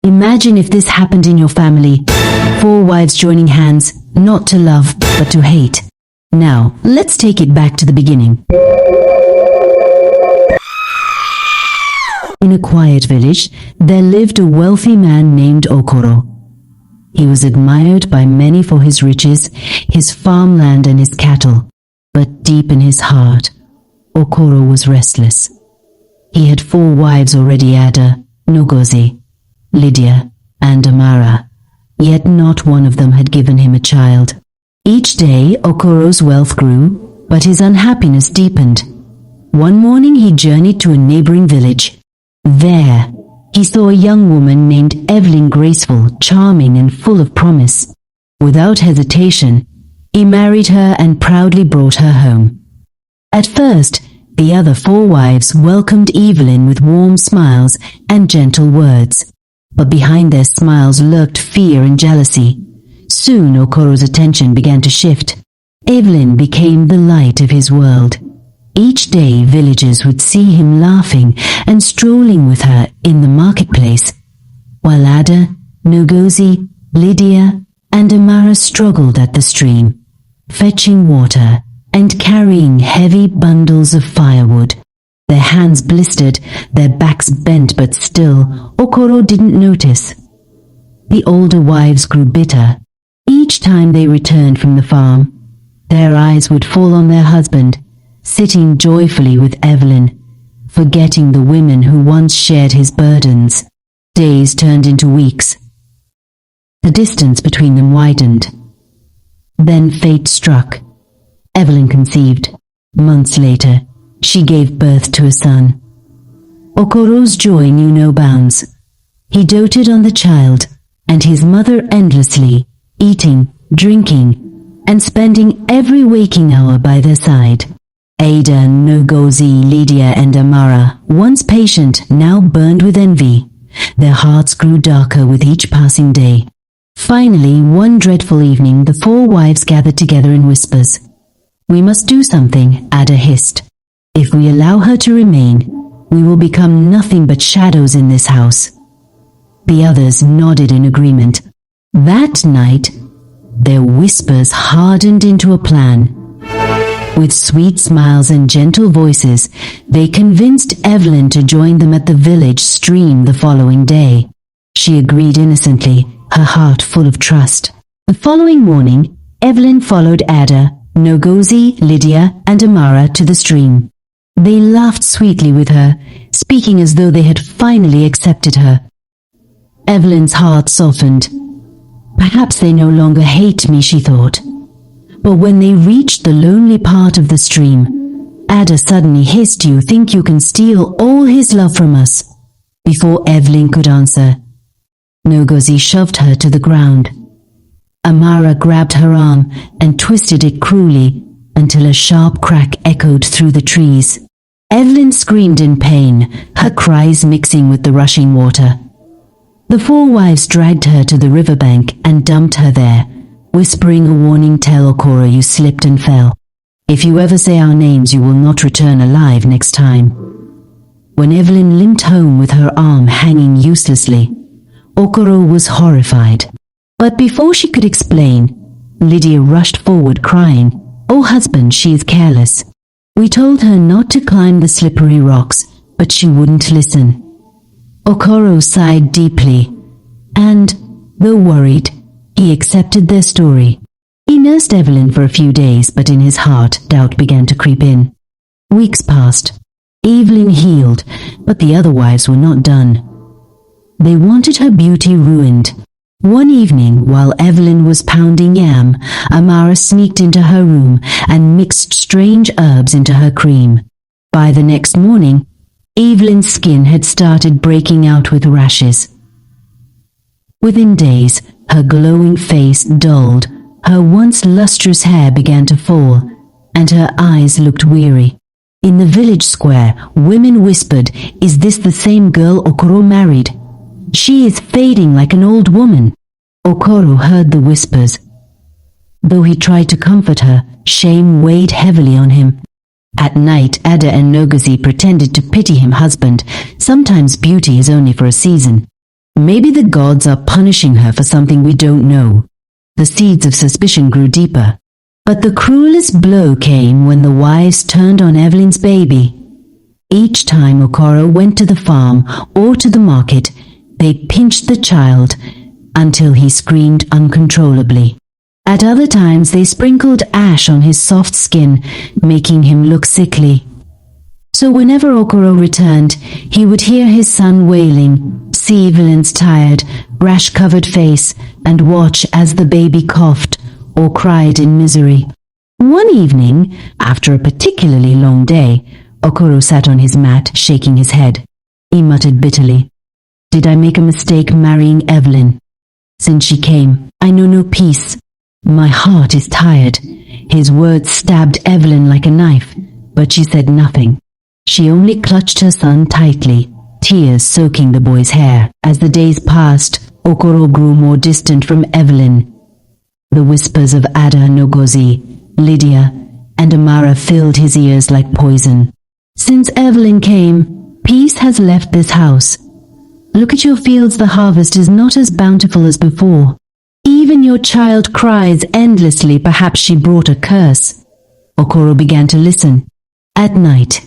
Imagine if this happened in your family. 4 wives joining hands, not to love, but to hate. Now, let's take it back to the beginning. In a quiet village, there lived a wealthy man named Okoro. He was admired by many for his riches, his farmland and his cattle. But deep in his heart, Okoro was restless. He had 4 wives already: Ada, Ngozi, Lydia, and Amara, yet not one of them had given him a child. Each day, Okoro's wealth grew, but his unhappiness deepened. One morning he journeyed to a neighboring village. There, he saw a young woman named Evelyn, graceful, charming, and full of promise. Without hesitation, he married her and proudly brought her home. At first, the other 4 wives welcomed Evelyn with warm smiles and gentle words. But behind their smiles lurked fear and jealousy. Soon Okoro's attention began to shift. Evelyn became the light of his world. Each day villagers would see him laughing and strolling with her in the marketplace, while Ada, Ngozi, Lydia, and Amara struggled at the stream, fetching water and carrying heavy bundles of firewood. Their hands blistered, their backs bent, but still Okoro didn't notice. The older wives grew bitter. Each time they returned from the farm, their eyes would fall on their husband, sitting joyfully with Evelyn, forgetting the women who once shared his burdens. Days turned into weeks. The distance between them widened. Then fate struck. Evelyn conceived. Months later, she gave birth to a son. Okoro's joy knew no bounds. He doted on the child and his mother endlessly, eating, drinking, and spending every waking hour by their side. Ada, Ngozi, Lydia, and Amara, once patient, now burned with envy. Their hearts grew darker with each passing day. Finally, one dreadful evening, the 4 wives gathered together in whispers. "We must do something," Ada hissed. "If we allow her to remain, we will become nothing but shadows in this house." The others nodded in agreement. That night, their whispers hardened into a plan. With sweet smiles and gentle voices, they convinced Evelyn to join them at the village stream the following day. She agreed innocently, her heart full of trust. The following morning, Evelyn followed Ada, Ngozi, Lydia, and Amara to the stream. They laughed sweetly with her, speaking as though they had finally accepted her. Evelyn's heart softened. Perhaps they no longer hate me, she thought. But when they reached the lonely part of the stream, Ada suddenly hissed, "You think you can steal all his love from us?" Before Evelyn could answer, Ngozi shoved her to the ground. Amara grabbed her arm and twisted it cruelly until a sharp crack echoed through the trees. Evelyn screamed in pain, her cries mixing with the rushing water. The 4 wives dragged her to the riverbank and dumped her there, whispering a warning, "Tell Okoro you slipped and fell. If you ever say our names, you will not return alive next time." When Evelyn limped home with her arm hanging uselessly, Okoro was horrified. But before she could explain, Lydia rushed forward crying, "Oh husband, she is careless. We told her not to climb the slippery rocks, but she wouldn't listen." Okoro sighed deeply, and, though worried, he accepted their story. He nursed Evelyn for a few days, but in his heart, doubt began to creep in. Weeks passed. Evelyn healed, but the other wives were not done. They wanted her beauty ruined. One evening, while Evelyn was pounding yam, Amara sneaked into her room and mixed strange herbs into her cream. By the next morning, Evelyn's skin had started breaking out with rashes. Within days, her glowing face dulled, her once lustrous hair began to fall, and her eyes looked weary. In the village square, women whispered, "Is this the same girl Okoro married? She is fading like an old woman." Okoro heard the whispers. Though he tried to comfort her, shame weighed heavily on him. At night, Ada and Ngozi pretended to pity him. "Husband, sometimes beauty is only for a season. Maybe the gods are punishing her for something we don't know. The seeds of suspicion grew deeper. But the cruelest blow came when the wives turned on Evelyn's baby. Each time Okoro went to the farm or to the market, they pinched the child until he screamed uncontrollably. At other times they sprinkled ash on his soft skin, making him look sickly. So whenever Okoro returned, he would hear his son wailing, see Evelyn's tired, rash-covered face, and watch as the baby coughed or cried in misery. One evening, after a particularly long day, Okoro sat on his mat, shaking his head. He muttered bitterly, "Did I make a mistake marrying Evelyn? Since she came, I know no peace. My heart is tired." His words stabbed Evelyn like a knife, but she said nothing. She only clutched her son tightly, tears soaking the boy's hair. As the days passed, Okoro grew more distant from Evelyn. The whispers of Ada Ngozi, Lydia, and Amara filled his ears like poison. "Since Evelyn came, peace has left this house. Look at your fields, the harvest is not as bountiful as before. Even your child cries endlessly, perhaps she brought a curse." Okoro began to listen. At night,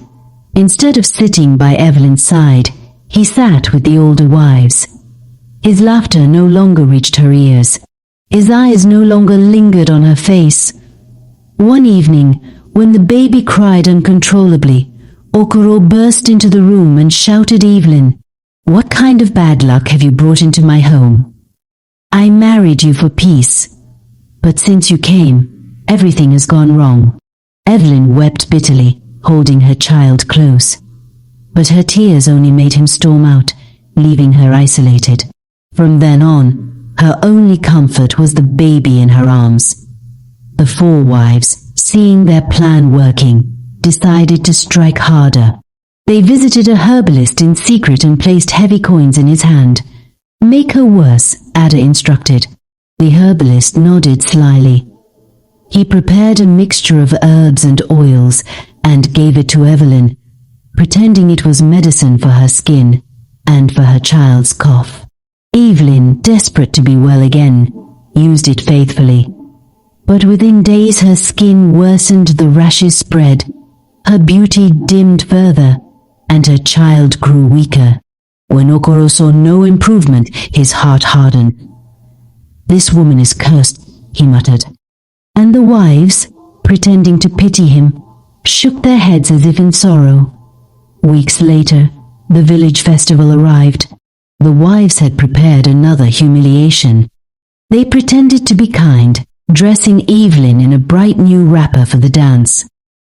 instead of sitting by Evelyn's side, he sat with the older wives. His laughter no longer reached her ears. His eyes no longer lingered on her face. One evening, when the baby cried uncontrollably, Okoro burst into the room and shouted, "Evelyn, what kind of bad luck have you brought into my home? I married you for peace, but since you came, everything has gone wrong." Evelyn wept bitterly, holding her child close. But her tears only made him storm out, leaving her isolated. From then on, her only comfort was the baby in her arms. The four wives, seeing their plan working, decided to strike harder. They visited a herbalist in secret and placed heavy coins in his hand. "Make her worse," Ada instructed. The herbalist nodded slyly. He prepared a mixture of herbs and oils and gave it to Evelyn, pretending it was medicine for her skin and for her child's cough. Evelyn, desperate to be well again, used it faithfully. But within days her skin worsened, the rashes spread, her beauty dimmed further, and her child grew weaker. When Okoro saw no improvement, his heart hardened. "This woman is cursed," he muttered. And the wives, pretending to pity him, shook their heads as if in sorrow. Weeks later, the village festival arrived. The wives had prepared another humiliation. They pretended to be kind, dressing Evelyn in a bright new wrapper for the dance.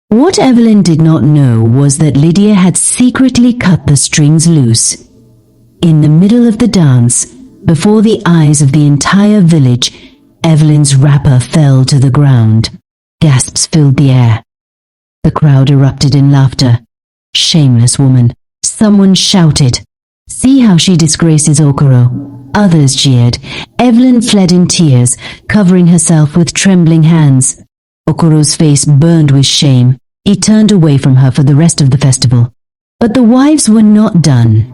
What Evelyn did not know was that Lydia had secretly cut the strings loose. In the middle of the dance, before the eyes of the entire village, Evelyn's wrapper fell to the ground. Gasps filled the air. The crowd erupted in laughter. "Shameless woman," someone shouted. "See how she disgraces Okoro." Others jeered. Evelyn fled in tears, covering herself with trembling hands. Okoro's face burned with shame. He turned away from her for the rest of the festival. But the wives were not done.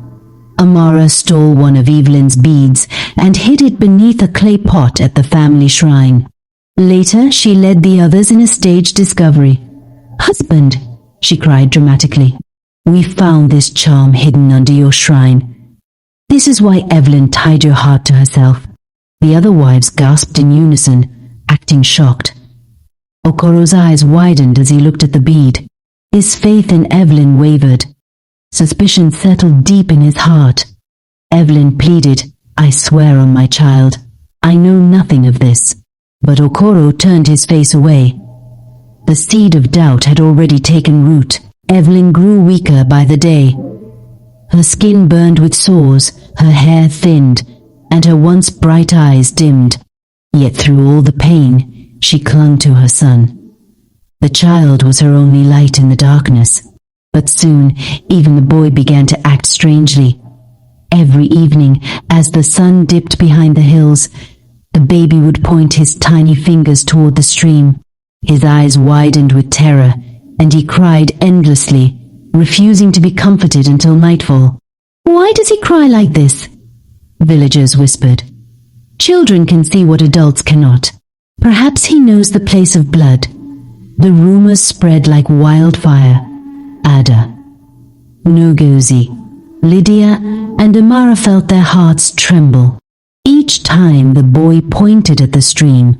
Amara stole one of Evelyn's beads and hid it beneath a clay pot at the family shrine. Later, she led the others in a staged discovery. "Husband," she cried dramatically, "we found this charm hidden under your shrine. This is why Evelyn tied your heart to herself." The other wives gasped in unison, acting shocked. Okoro's eyes widened as he looked at the bead. His faith in Evelyn wavered. Suspicion settled deep in his heart. Evelyn pleaded, "I swear on my child, I know nothing of this." But Okoro turned his face away. The seed of doubt had already taken root. Evelyn grew weaker by the day. Her skin burned with sores, her hair thinned, and her once bright eyes dimmed. Yet through all the pain, she clung to her son. The child was her only light in the darkness. But soon, even the boy began to act strangely. Every evening, as the sun dipped behind the hills, the baby would point his tiny fingers toward the stream. His eyes widened with terror, and he cried endlessly, refusing to be comforted until nightfall. "Why does he cry like this?" villagers whispered. Children can see what adults cannot. Perhaps he knows the place of blood. The rumors spread like wildfire. Ada, Ngozi, Lydia, and Amara felt their hearts tremble. Each time the boy pointed at the stream,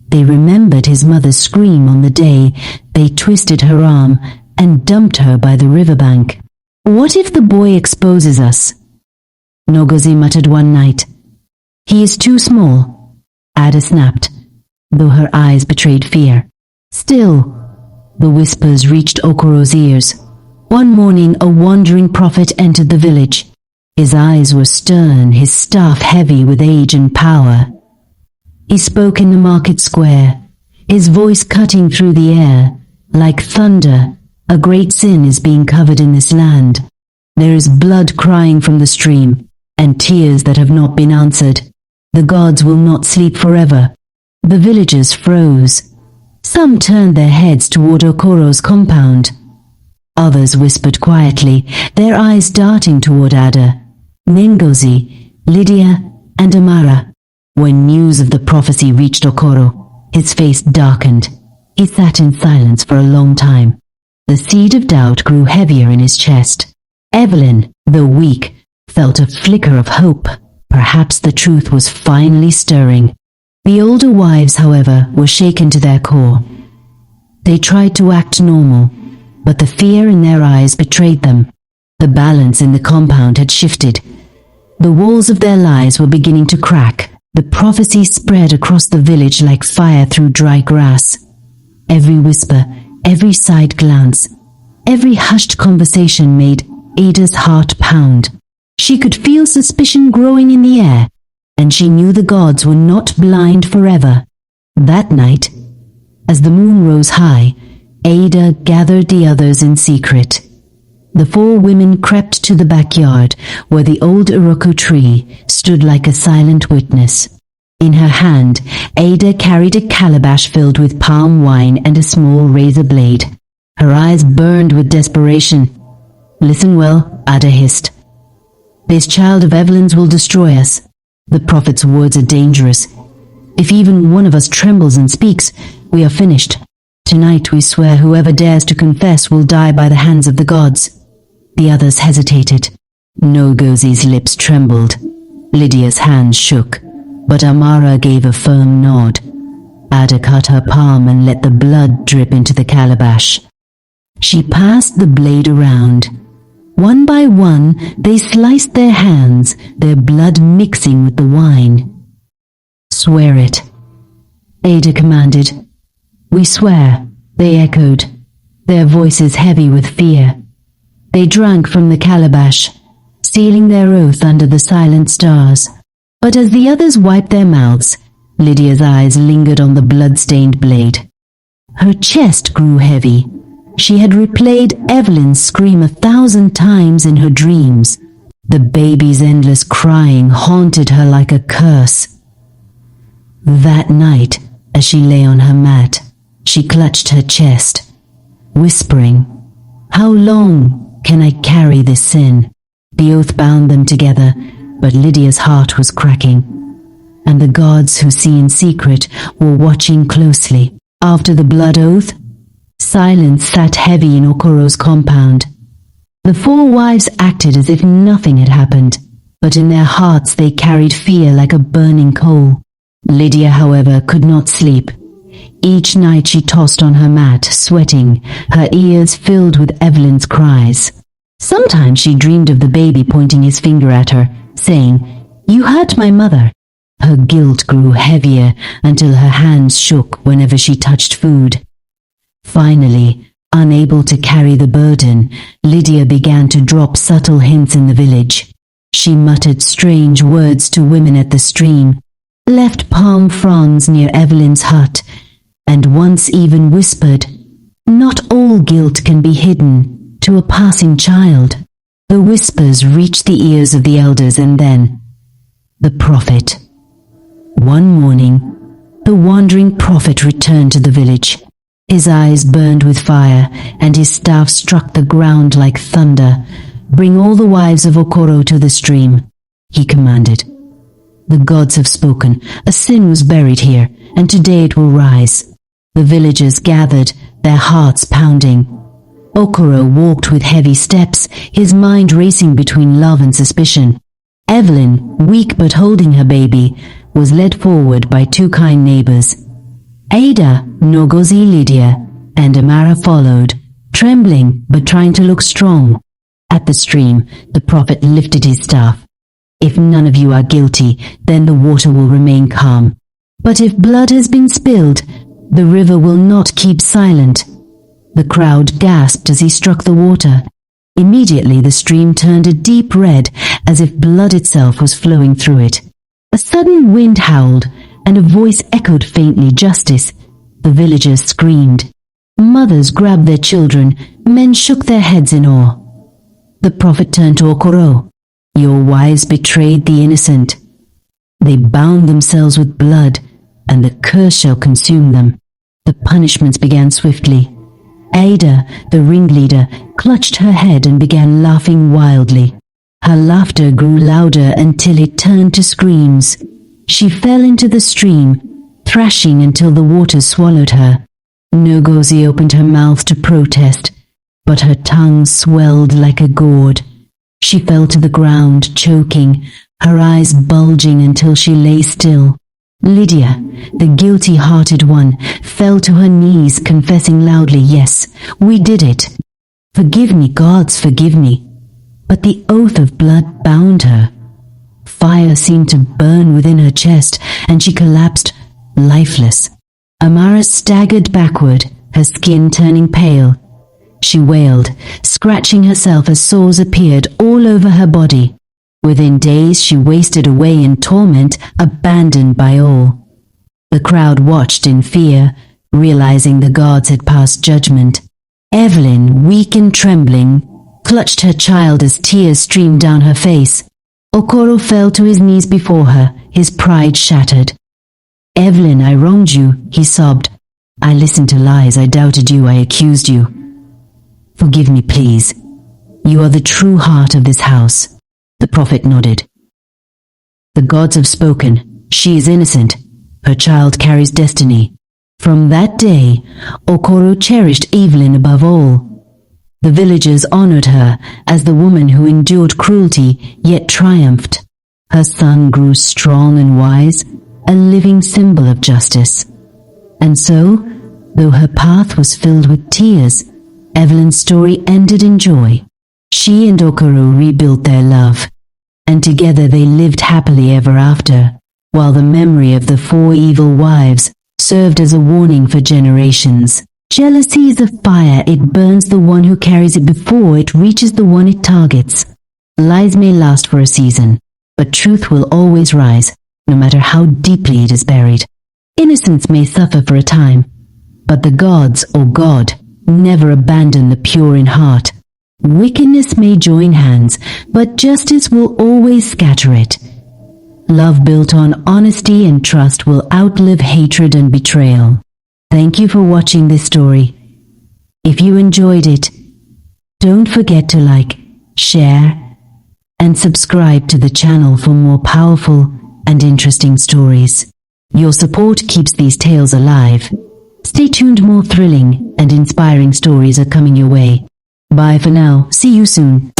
they remembered his mother's scream on the day they twisted her arm and dumped her by the riverbank. What if the boy exposes us? Ngozi muttered one night. He is too small. Ada snapped, though her eyes betrayed fear. Still, the whispers reached Okoro's ears. One morning, a wandering prophet entered the village. His eyes were stern, his staff heavy with age and power. He spoke in the market square, his voice cutting through the air. Like thunder, a great sin is being covered in this land. There is blood crying from the stream, and tears that have not been answered. The gods will not sleep forever. The villagers froze. Some turned their heads toward Okoro's compound. Others whispered quietly, their eyes darting toward Ada, Ngozi, Lydia, and Amara. When news of the prophecy reached Okoro, his face darkened. He sat in silence for a long time. The seed of doubt grew heavier in his chest. Evelyn, though weak, felt a flicker of hope. Perhaps the truth was finally stirring. The older wives, however, were shaken to their core. They tried to act normal, but the fear in their eyes betrayed them. The balance in the compound had shifted. The walls of their lives were beginning to crack. The prophecy spread across the village like fire through dry grass. Every whisper, every side glance, every hushed conversation made Ada's heart pound. She could feel suspicion growing in the air, and she knew the gods were not blind forever. That night, as the moon rose high, Ada gathered the others in secret. The four women crept to the backyard, where the old Iroko tree stood like a silent witness. In her hand, Ada carried a calabash filled with palm wine and a small razor blade. Her eyes burned with desperation. "Listen well," Ada hissed. "This child of Evelyn's will destroy us. The prophet's words are dangerous. If even one of us trembles and speaks, we are finished. Tonight we swear whoever dares to confess will die by the hands of the gods." The others hesitated. Ngozi's lips trembled. Lydia's hands shook, but Amara gave a firm nod. Ada cut her palm and let the blood drip into the calabash. She passed the blade around. One by one, they sliced their hands, their blood mixing with the wine. "Swear it," Ada commanded. "We swear," they echoed, their voices heavy with fear. They drank from the calabash, sealing their oath under the silent stars. But as the others wiped their mouths, Lydia's eyes lingered on the blood-stained blade. Her chest grew heavy. She had replayed Evelyn's scream 1,000 times in her dreams. The baby's endless crying haunted her like a curse. That night, as she lay on her mat, she clutched her chest, whispering, "How long can I carry this sin?" The oath bound them together, but Lydia's heart was cracking, and the gods who see in secret were watching closely. After the blood oath, silence sat heavy in Okoro's compound. The four wives acted as if nothing had happened, but in their hearts they carried fear like a burning coal. Lydia, however, could not sleep. Each night she tossed on her mat, sweating, her ears filled with Evelyn's cries. Sometimes she dreamed of the baby pointing his finger at her, saying, "You hurt my mother." Her guilt grew heavier until her hands shook whenever she touched food. Finally, unable to carry the burden, Lydia began to drop subtle hints in the village. She muttered strange words to women at the stream, left palm fronds near Evelyn's hut, and once even whispered, "Not all guilt can be hidden," to a passing child. The whispers reached the ears of the elders, and then the prophet. One morning, the wandering prophet returned to the village. His eyes burned with fire, and his staff struck the ground like thunder. "Bring all the wives of Okoro to the stream," he commanded. The gods have spoken. A sin was buried here, and today it will rise. The villagers gathered, their hearts pounding. Okoro walked with heavy steps, his mind racing between love and suspicion. Evelyn, weak but holding her baby, was led forward by two kind neighbors. Ada, Ngozi Lydia, and Amara followed, trembling but trying to look strong. At the stream, the prophet lifted his staff. If none of you are guilty, then the water will remain calm. But if blood has been spilled, the river will not keep silent. The crowd gasped as he struck the water. Immediately the stream turned a deep red, as if blood itself was flowing through it. A sudden wind howled, and a voice echoed faintly, "Justice." The villagers screamed. Mothers grabbed their children, men shook their heads in awe. The prophet turned to Okoro. "Your wives betrayed the innocent. They bound themselves with blood, and the curse shall consume them." The punishments began swiftly. Ada, the ringleader, clutched her head and began laughing wildly. Her laughter grew louder until it turned to screams. She fell into the stream, thrashing until the water swallowed her. Ngozi opened her mouth to protest, but her tongue swelled like a gourd. She fell to the ground, choking, her eyes bulging until she lay still. Lydia, the guilty-hearted one, fell to her knees, confessing loudly, "Yes, we did it. Forgive me, gods, forgive me." But the oath of blood bound her. Fire seemed to burn within her chest, and she collapsed, lifeless. Amara staggered backward, her skin turning pale. She wailed, scratching herself as sores appeared all over her body. Within days she wasted away in torment, abandoned by all. The crowd watched in fear, realizing the gods had passed judgment. Evelyn, weak and trembling, clutched her child as tears streamed down her face. Okoro fell to his knees before her, his pride shattered. "Evelyn, I wronged you," he sobbed. "I listened to lies, I doubted you, I accused you. Forgive me, please. You are the true heart of this house." The prophet nodded. "The gods have spoken. She is innocent. Her child carries destiny." From that day, Okoro cherished Evelyn above all. The villagers honored her as the woman who endured cruelty yet triumphed. Her son grew strong and wise, a living symbol of justice. And so, though her path was filled with tears, Evelyn's story ended in joy. She and Okoro rebuilt their love, and together they lived happily ever after, while the memory of the 4 evil wives served as a warning for generations. Jealousy is a fire, it burns the one who carries it before it reaches the one it targets. Lies may last for a season, but truth will always rise, no matter how deeply it is buried. Innocence may suffer for a time, but the gods, or God, never abandon the pure in heart. Wickedness may join hands, but justice will always scatter it. Love built on honesty and trust will outlive hatred and betrayal. Thank you for watching this story. If you enjoyed it, don't forget to like, share, and subscribe to the channel for more powerful and interesting stories. Your support keeps these tales alive. Stay tuned, more thrilling and inspiring stories are coming your way. Bye for now. See you soon.